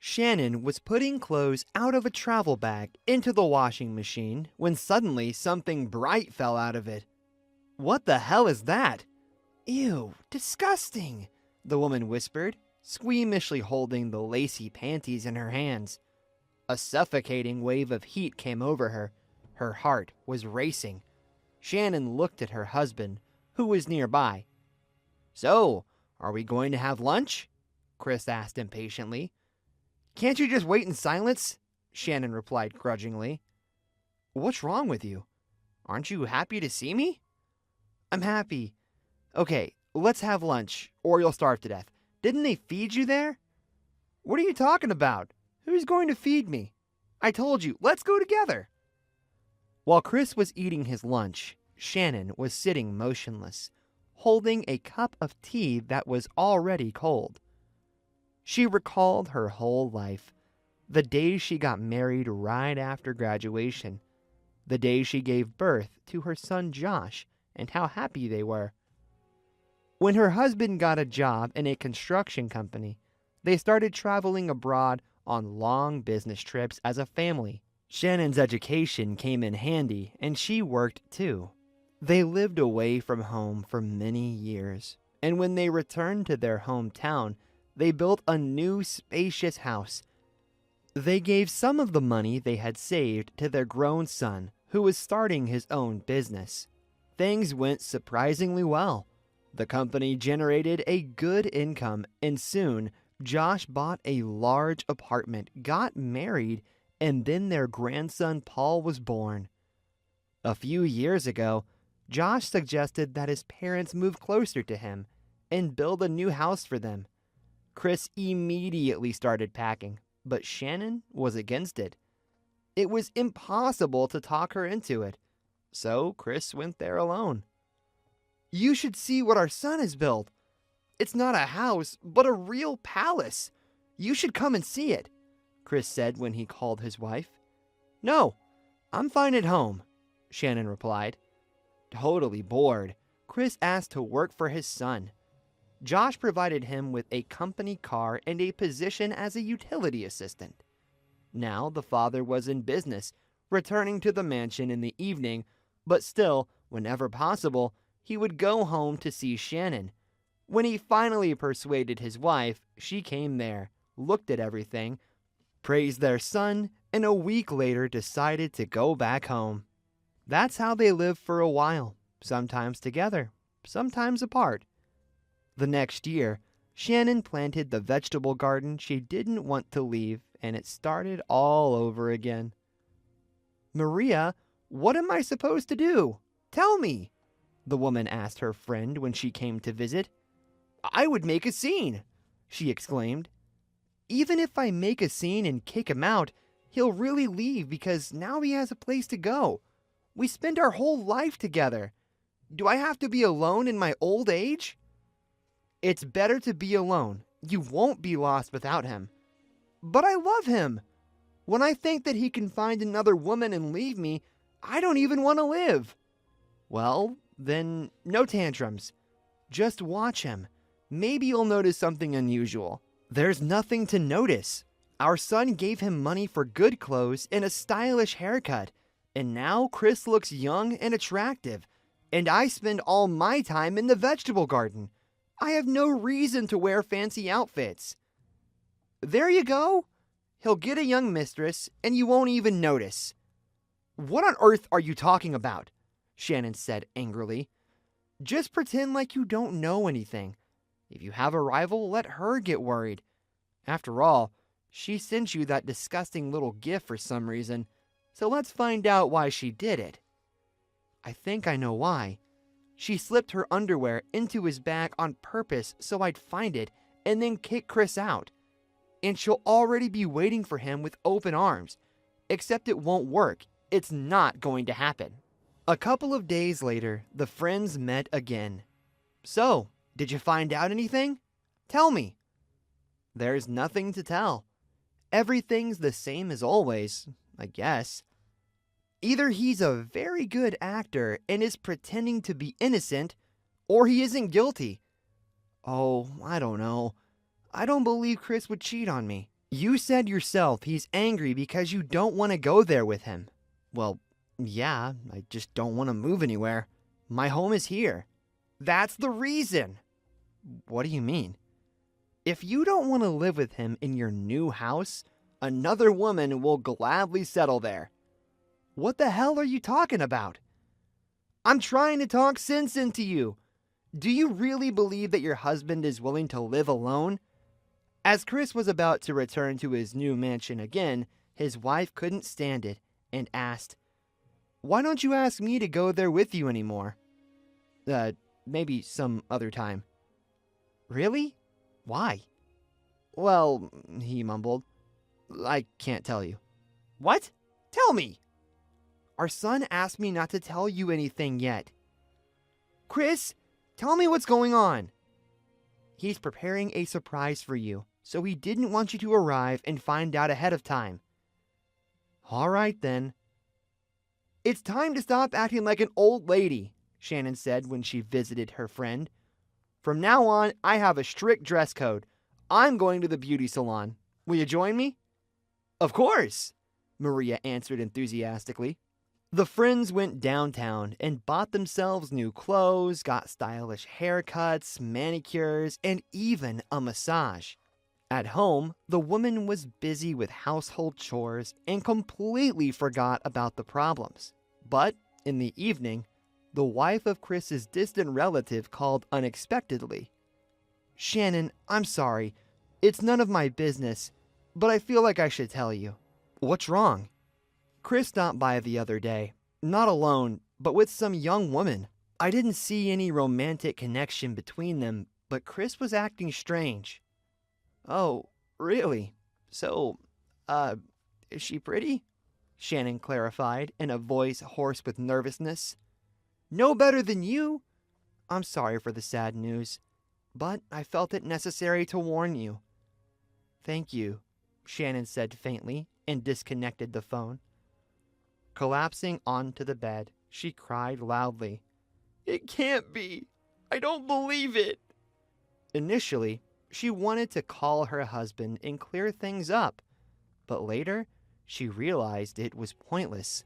Shannon was putting clothes out of a travel bag into the washing machine when suddenly something bright fell out of it. "What the hell is that?" "Ew, disgusting," the woman whispered, squeamishly holding the lacy panties in her hands. A suffocating wave of heat came over her. Her heart was racing. Shannon looked at her husband, who was nearby. "So, are we going to have lunch?" Chris asked impatiently. "Can't you just wait in silence?" Shannon replied grudgingly. "What's wrong with you? Aren't you happy to see me?" "I'm happy. Okay, let's have lunch, or you'll starve to death. Didn't they feed you there?" "What are you talking about? Who's going to feed me? I told you, let's go together." While Chris was eating his lunch, Shannon was sitting motionless, holding a cup of tea that was already cold. She recalled her whole life, the day she got married right after graduation, the day she gave birth to her son Josh, and how happy they were. When her husband got a job in a construction company, they started traveling abroad on long business trips as a family. Shannon's education came in handy, and she worked too. They lived away from home for many years, and when they returned to their hometown, they built a new spacious house. They gave some of the money they had saved to their grown son, who was starting his own business. Things went surprisingly well. The company generated a good income, and soon Josh bought a large apartment, got married, and then their grandson Paul was born. A few years ago, Josh suggested that his parents move closer to him and build a new house for them. Chris immediately started packing, but Shannon was against it. It was impossible to talk her into it, so Chris went there alone. "You should see what our son has built. It's not a house, but a real palace. You should come and see it," Chris said when he called his wife. "No, I'm fine at home," Shannon replied. Totally bored, Chris asked to work for his son. Josh provided him with a company car and a position as a utility assistant. Now the father was in business, returning to the mansion in the evening, but still, whenever possible, he would go home to see Shannon. When he finally persuaded his wife, she came there, looked at everything, praised their son, and a week later decided to go back home. That's how they lived for a while, sometimes together, sometimes apart. The next year, Shannon planted the vegetable garden she didn't want to leave, and it started all over again. "Maria, what am I supposed to do? Tell me," the woman asked her friend when she came to visit. "I would make a scene," she exclaimed. "Even if I make a scene and kick him out, he'll really leave because now he has a place to go. We spend our whole life together. Do I have to be alone in my old age?" "It's better to be alone. You won't be lost without him." "But I love him. When I think that he can find another woman and leave me, I don't even want to live." "Well, then no tantrums. Just watch him. Maybe you'll notice something unusual." "There's nothing to notice. Our son gave him money for good clothes and a stylish haircut, and now Chris looks young and attractive, and I spend all my time in the vegetable garden. I have no reason to wear fancy outfits." "There you go. He'll get a young mistress, and you won't even notice." "What on earth are you talking about?" Shannon said angrily. "Just pretend like you don't know anything. If you have a rival, let her get worried. After all, she sent you that disgusting little gift for some reason, so let's find out why she did it." "I think I know why. She slipped her underwear into his bag on purpose so I'd find it and then kick Chris out. And she'll already be waiting for him with open arms. Except it won't work. It's not going to happen." A couple of days later, the friends met again. "So, did you find out anything? Tell me." "There's nothing to tell. Everything's the same as always, I guess. Either he's a very good actor and is pretending to be innocent, or he isn't guilty. Oh, I don't know. I don't believe Chris would cheat on me." You said yourself he's angry because you don't want to go there with him. Well, yeah, I just don't want to move anywhere. My home is here. That's the reason. What do you mean? If you don't want to live with him in your new house, another woman will gladly settle there. What the hell are you talking about? I'm trying to talk sense into you. Do you really believe that your husband is willing to live alone? As Chris was about to return to his new mansion again, his wife couldn't stand it and asked, "Why don't you ask me to go there with you anymore?" Maybe some other time." "Really? Why?" "Well," he mumbled, "I can't tell you." "What? Tell me." "Our son asked me not to tell you anything yet." "Chris, tell me what's going on." "He's preparing a surprise for you, so he didn't want you to arrive and find out ahead of time." "All right then." "It's time to stop acting like an old lady," Shannon said when she visited her friend. "From now on, I have a strict dress code. I'm going to the beauty salon. Will you join me?" "Of course," Maria answered enthusiastically. The friends went downtown and bought themselves new clothes, got stylish haircuts, manicures, and even a massage. At home, the woman was busy with household chores and completely forgot about the problems. But in the evening, the wife of Chris's distant relative called unexpectedly. "Shannon, I'm sorry. It's none of my business, but I feel like I should tell you." "What's wrong?" "Chris stopped by the other day. Not alone, but with some young woman. I didn't see any romantic connection between them, but Chris was acting strange." "Oh, really? So, is she pretty?" Shannon clarified in a voice hoarse with nervousness. "No better than you. I'm sorry for the sad news, but I felt it necessary to warn you." "Thank you," Shannon said faintly and disconnected the phone. Collapsing onto the bed, she cried loudly. "It can't be. I don't believe it." Initially, she wanted to call her husband and clear things up, but later, she realized it was pointless.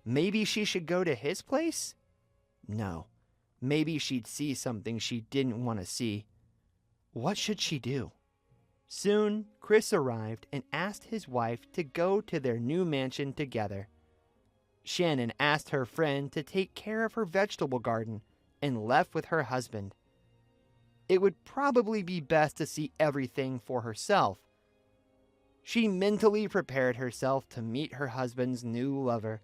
Maybe she should go to his place? No. Maybe she'd see something she didn't want to see. What should she do? Soon, Chris arrived and asked his wife to go to their new mansion together. Shannon asked her friend to take care of her vegetable garden and left with her husband. It would probably be best to see everything for herself. She mentally prepared herself to meet her husband's new lover.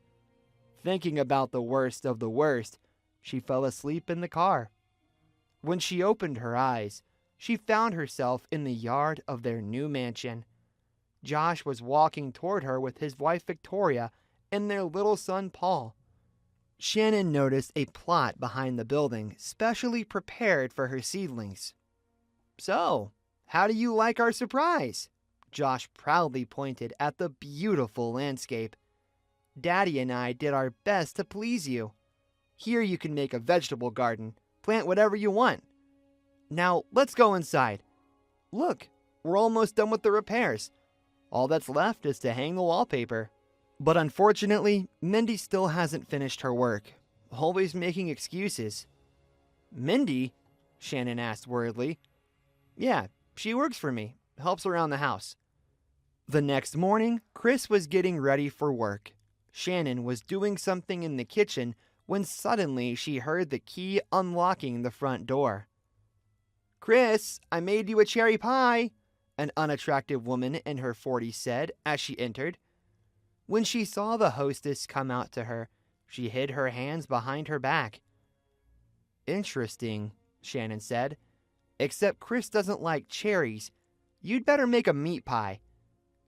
Thinking about the worst of the worst, she fell asleep in the car. When she opened her eyes, she found herself in the yard of their new mansion. Josh was walking toward her with his wife Victoria and their little son Paul. Shannon noticed a plot behind the building, specially prepared for her seedlings. "So, how do you like our surprise?" Josh proudly pointed at the beautiful landscape. "Daddy and I did our best to please you. Here you can make a vegetable garden, plant whatever you want. Now, let's go inside. Look, we're almost done with the repairs. All that's left is to hang the wallpaper." But unfortunately, Mindy still hasn't finished her work, always making excuses. "Mindy?" Shannon asked worriedly. "Yeah, she works for me, helps around the house." The next morning, Chris was getting ready for work. Shannon was doing something in the kitchen when suddenly she heard the key unlocking the front door. "Chris, I made you a cherry pie," an unattractive woman in her 40s said as she entered. When she saw the hostess come out to her, she hid her hands behind her back. "Interesting," Shannon said. "Except Chris doesn't like cherries. You'd better make a meat pie."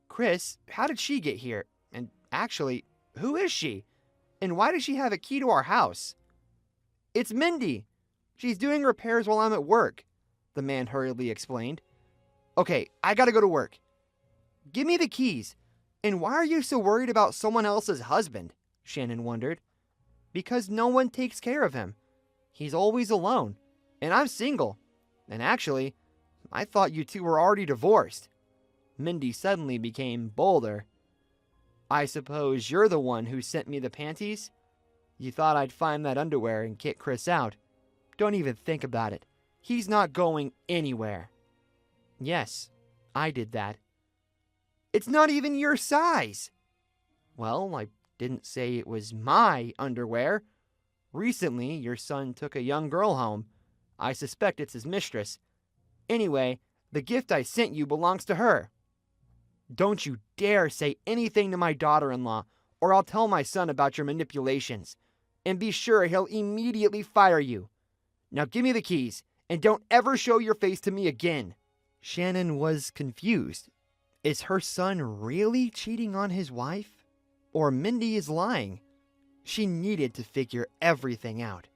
"Chris, how did she get here? And actually, who is she? And why does she have a key to our house?" "It's Mindy. She's doing repairs while I'm at work," the man hurriedly explained. "Okay, I gotta go to work." "Give me the keys. And why are you so worried about someone else's husband?" Shannon wondered. "Because no one takes care of him. He's always alone. And I'm single. And actually, I thought you two were already divorced." Mindy suddenly became bolder. I suppose you're the one who sent me the panties? You thought I'd find that underwear and kick Chris out. Don't even think about it. He's not going anywhere. Yes, I did that. It's not even your size. Well, I didn't say it was my underwear. Recently, your son took a young girl home. I suspect it's his mistress. Anyway, the gift I sent you belongs to her. Don't you dare say anything to my daughter-in-law, or I'll tell my son about your manipulations. And be sure he'll immediately fire you. Now give me the keys, and don't ever show your face to me again. Shannon was confused. Is her son really cheating on his wife? Or Mindy is lying? She needed to figure everything out.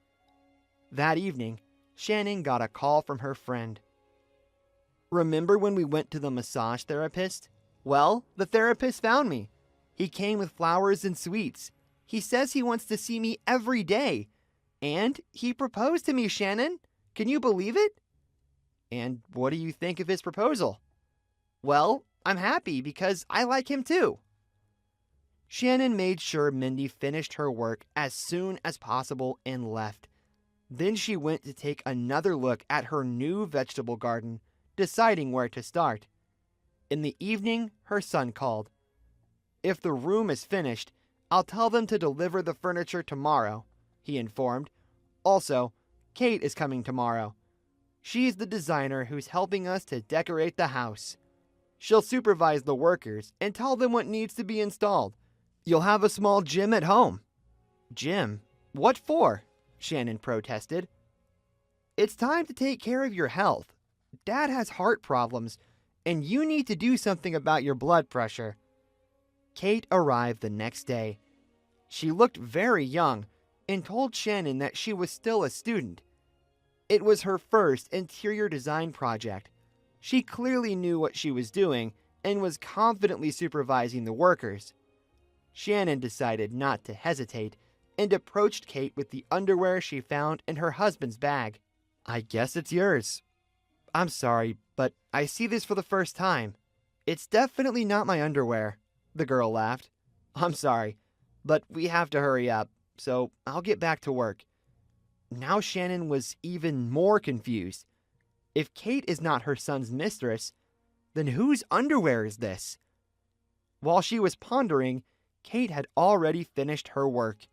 That evening, Shannon got a call from her friend. Remember when we went to the massage therapist? Well, the therapist found me. He came with flowers and sweets. He says he wants to see me every day. And he proposed to me, Shannon. Can you believe it? And what do you think of his proposal? Well, I'm happy because I like him too. Shannon made sure Mindy finished her work as soon as possible and left. Then she went to take another look at her new vegetable garden, deciding where to start. In the evening, her son called. If the room is finished, I'll tell them to deliver the furniture tomorrow, he informed. Also, Kate is coming tomorrow. She's the designer who's helping us to decorate the house. She'll supervise the workers and tell them what needs to be installed. You'll have a small gym at home. Gym? What for? Shannon protested. It's time to take care of your health. Dad has heart problems, and you need to do something about your blood pressure. Kate arrived the next day. She looked very young and told Shannon that she was still a student. It was her first interior design project. She clearly knew what she was doing and was confidently supervising the workers. Shannon decided not to hesitate and approached Kate with the underwear she found in her husband's bag. I guess it's yours. I'm sorry, but I see this for the first time. It's definitely not my underwear, the girl laughed. I'm sorry, but we have to hurry up, so I'll get back to work. Now Shannon was even more confused. If Kate is not her son's mistress, then whose underwear is this? While she was pondering, Kate had already finished her work.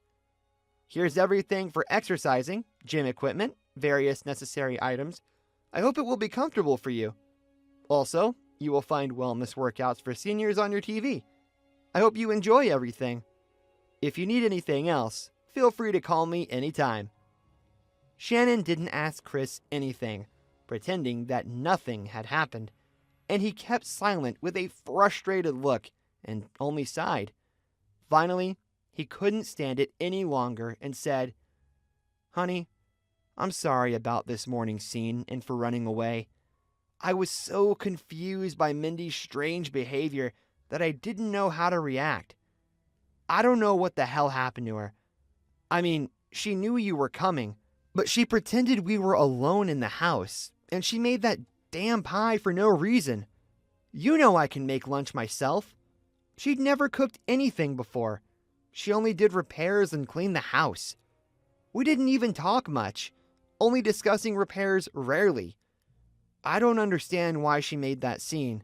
Here's everything for exercising, gym equipment, various necessary items. I hope it will be comfortable for you. Also, you will find wellness workouts for seniors on your TV. I hope you enjoy everything. If you need anything else, feel free to call me anytime. Shannon didn't ask Chris anything, pretending that nothing had happened, and he kept silent with a frustrated look and only sighed. Finally, he couldn't stand it any longer and said, Honey, I'm sorry about this morning's scene and for running away. I was so confused by Mindy's strange behavior that I didn't know how to react. I don't know what the hell happened to her. I mean, she knew you were coming, but she pretended we were alone in the house, and she made that damn pie for no reason. You know I can make lunch myself. She'd never cooked anything before. She only did repairs and cleaned the house. We didn't even talk much, only discussing repairs rarely. I don't understand why she made that scene.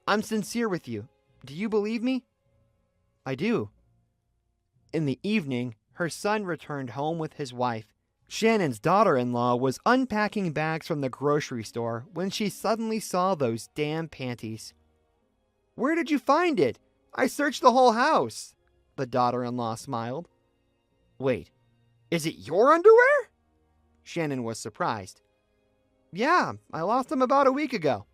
I'm sincere with you. Do you believe me? I do. In the evening, her son returned home with his wife. Shannon's daughter-in-law was unpacking bags from the grocery store when she suddenly saw those damn panties. Where did you find it? I searched the whole house, the daughter-in-law smiled. Wait, is it your underwear? Shannon was surprised. Yeah, I lost them about a week ago.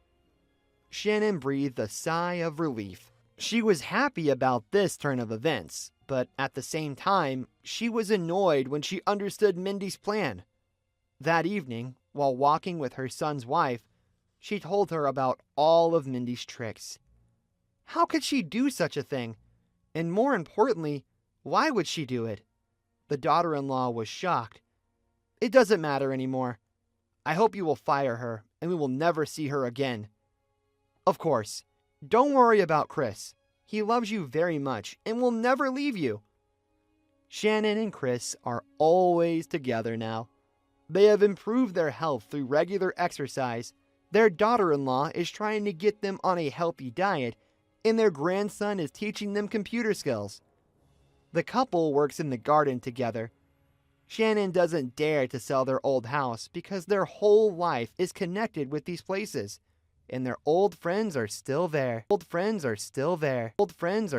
Shannon breathed a sigh of relief. She was happy about this turn of events, but at the same time, she was annoyed when she understood Mindy's plan. That evening, while walking with her son's wife, she told her about all of Mindy's tricks. How could she do such a thing? And more importantly, why would she do it? The daughter-in-law was shocked. It doesn't matter anymore. I hope you will fire her, and we will never see her again. Of course, Don't worry about Chris. He loves you very much and will never leave you. Shannon and Chris are always together now. They have improved their health through regular exercise. Their daughter-in-law is trying to get them on a healthy diet, and their grandson is teaching them computer skills. The couple works in the garden together. Shannon doesn't dare to sell their old house because their whole life is connected with these places, and their old friends are still there. Old friends are still there. Old friends are